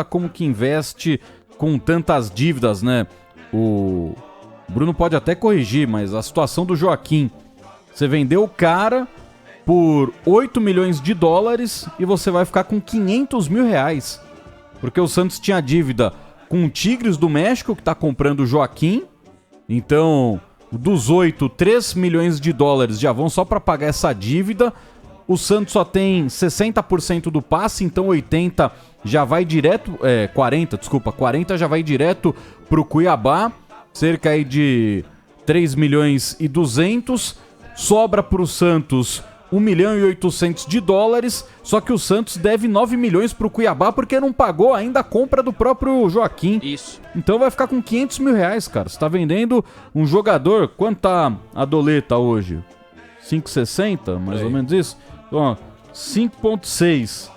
como que investe com tantas dívidas, né? O Bruno pode até corrigir, mas a situação do Joaquim, você vendeu o cara por 8 milhões de dólares e você vai ficar com 500 mil reais. Porque o Santos tinha dívida com o Tigres do México, que tá comprando o Joaquim. Então, dos 8, 3 milhões de dólares já vão só para pagar essa dívida. O Santos só tem 60% do passe, então 80 já vai direto... 40 já vai direto pro Cuiabá. Cerca aí de 3 milhões e 200. Sobra pro Santos 1 milhão e 800 de dólares. Só que o Santos deve 9 milhões pro Cuiabá porque não pagou ainda a compra do próprio Joaquim. Isso. Então vai ficar com 500 mil reais, cara. Você tá vendendo um jogador... Quanto tá a doleta hoje? 5,60? Mais ou menos isso? Então, 5,6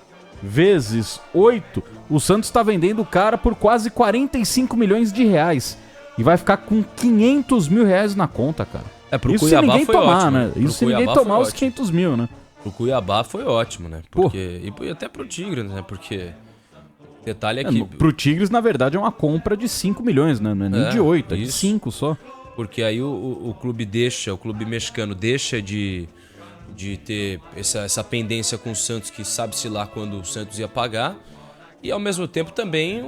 vezes 8. O Santos tá vendendo o cara por quase 45 milhões de reais. E vai ficar com 500 mil reais na conta, cara. Pro isso Cuiabá se ninguém foi tomar, ótimo, né? Isso se ninguém tomar os 500 mil, né? Pro Cuiabá foi ótimo, né? Porque, e até pro Tigres, né? Porque detalhe é que... Pro Tigres, na verdade, é uma compra de 5 milhões, né? Não é nem de 8, é de 5 só. Porque aí o clube mexicano deixa de ter essa pendência com o Santos, que sabe-se lá quando o Santos ia pagar. E ao mesmo tempo também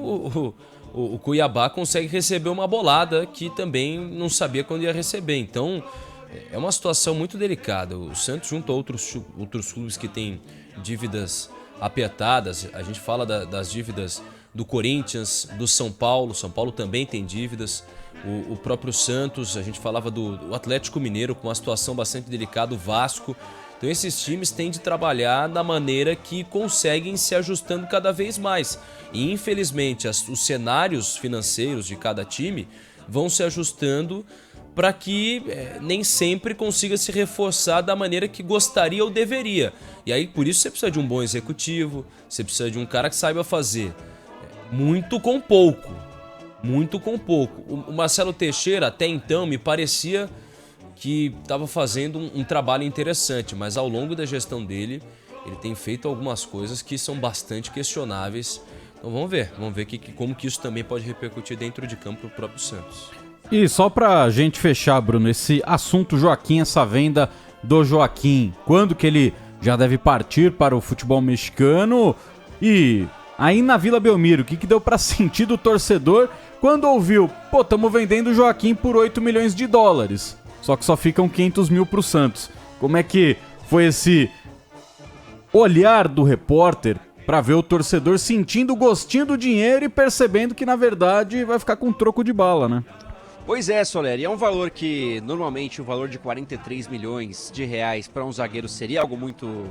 o Cuiabá consegue receber uma bolada que também não sabia quando ia receber. Então é uma situação muito delicada. O Santos, junto a outros clubes que têm dívidas apertadas, a gente fala das dívidas do Corinthians, do São Paulo. São Paulo também tem dívidas. O próprio Santos, a gente falava do Atlético Mineiro com uma situação bastante delicada, o Vasco. Então esses times têm de trabalhar da maneira que conseguem se ajustando cada vez mais. E infelizmente os cenários financeiros de cada time vão se ajustando para que nem sempre consiga se reforçar da maneira que gostaria ou deveria. E aí por isso você precisa de um bom executivo, você precisa de um cara que saiba fazer muito com pouco. Muito com pouco. O Marcelo Teixeira até então me parecia que estava fazendo um trabalho interessante, mas ao longo da gestão dele, ele tem feito algumas coisas que são bastante questionáveis. Então vamos ver como que isso também pode repercutir dentro de campo pro próprio Santos. E só pra gente fechar, Bruno, esse assunto Joaquim, essa venda do Joaquim, quando que ele já deve partir para o futebol mexicano? E aí na Vila Belmiro, o que deu pra sentir do torcedor quando ouviu, tamo vendendo o Joaquim por 8 milhões de dólares, só que só ficam 500 mil pro Santos. Como é que foi esse olhar do repórter pra ver o torcedor sentindo o gostinho do dinheiro e percebendo que na verdade vai ficar com troco de bala, né? Pois é, Soler, e é um valor que normalmente o valor de 43 milhões de reais para um zagueiro seria algo muito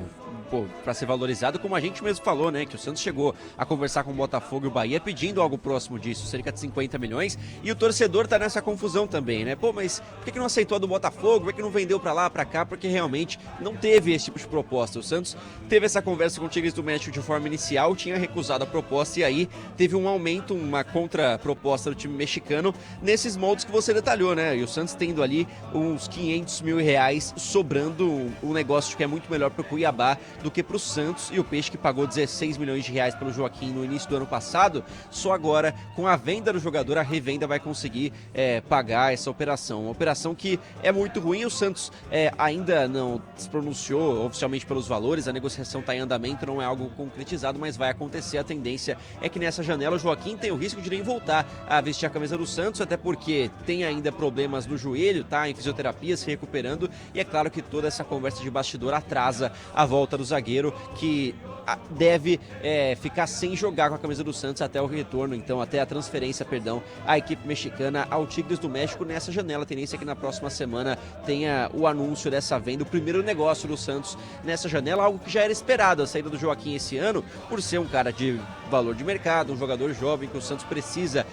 para ser valorizado, como a gente mesmo falou, né, que o Santos chegou a conversar com o Botafogo e o Bahia pedindo algo próximo disso, cerca de 50 milhões, e o torcedor tá nessa confusão também, né? Mas por que não aceitou a do Botafogo? Por que não vendeu para lá, para cá? Porque realmente não teve esse tipo de proposta. O Santos teve essa conversa com o Tigres do México de forma inicial, tinha recusado a proposta e aí teve um aumento, uma contraproposta do time mexicano nesses moldes que você detalhou, né? E o Santos tendo ali uns 500 mil reais sobrando, um negócio que é muito melhor pro Cuiabá do que pro Santos, e o Peixe, que pagou 16 milhões de reais pelo Joaquim no início do ano passado, só agora com a venda do jogador, a revenda vai conseguir pagar essa operação. Uma operação que é muito ruim. O Santos ainda não se pronunciou oficialmente pelos valores, a negociação está em andamento, não é algo concretizado, mas vai acontecer. A tendência é que nessa janela o Joaquim tem o risco de nem voltar a vestir a camisa do Santos, até porque tem ainda problemas no joelho, tá em fisioterapia, se recuperando, e é claro que toda essa conversa de bastidor atrasa a volta do zagueiro, que deve ficar sem jogar com a camisa do Santos até o retorno, então até a transferência, à equipe mexicana ao Tigres do México nessa janela. A tendência é que na próxima semana tenha o anúncio dessa venda, o primeiro negócio do Santos nessa janela, algo que já era esperado, a saída do Joaquim esse ano, por ser um cara de valor de mercado, um jogador jovem que o Santos precisa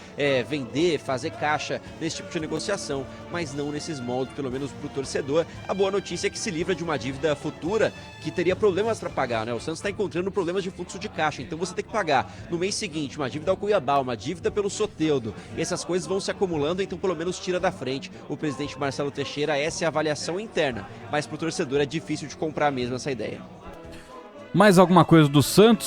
vender, fazer caixa nesse tipo de negociação, mas não nesses moldes, pelo menos pro torcedor. A boa notícia é que se livra de uma dívida futura que teria problemas para pagar, né? O Santos está encontrando problemas de fluxo de caixa, então você tem que pagar no mês seguinte uma dívida ao Cuiabá, uma dívida pelo Soteldo, e essas coisas vão se acumulando, então pelo menos tira da frente o presidente Marcelo Teixeira. Essa é a avaliação interna, mas pro torcedor é difícil de comprar mesmo essa ideia. Mais alguma coisa do Santos?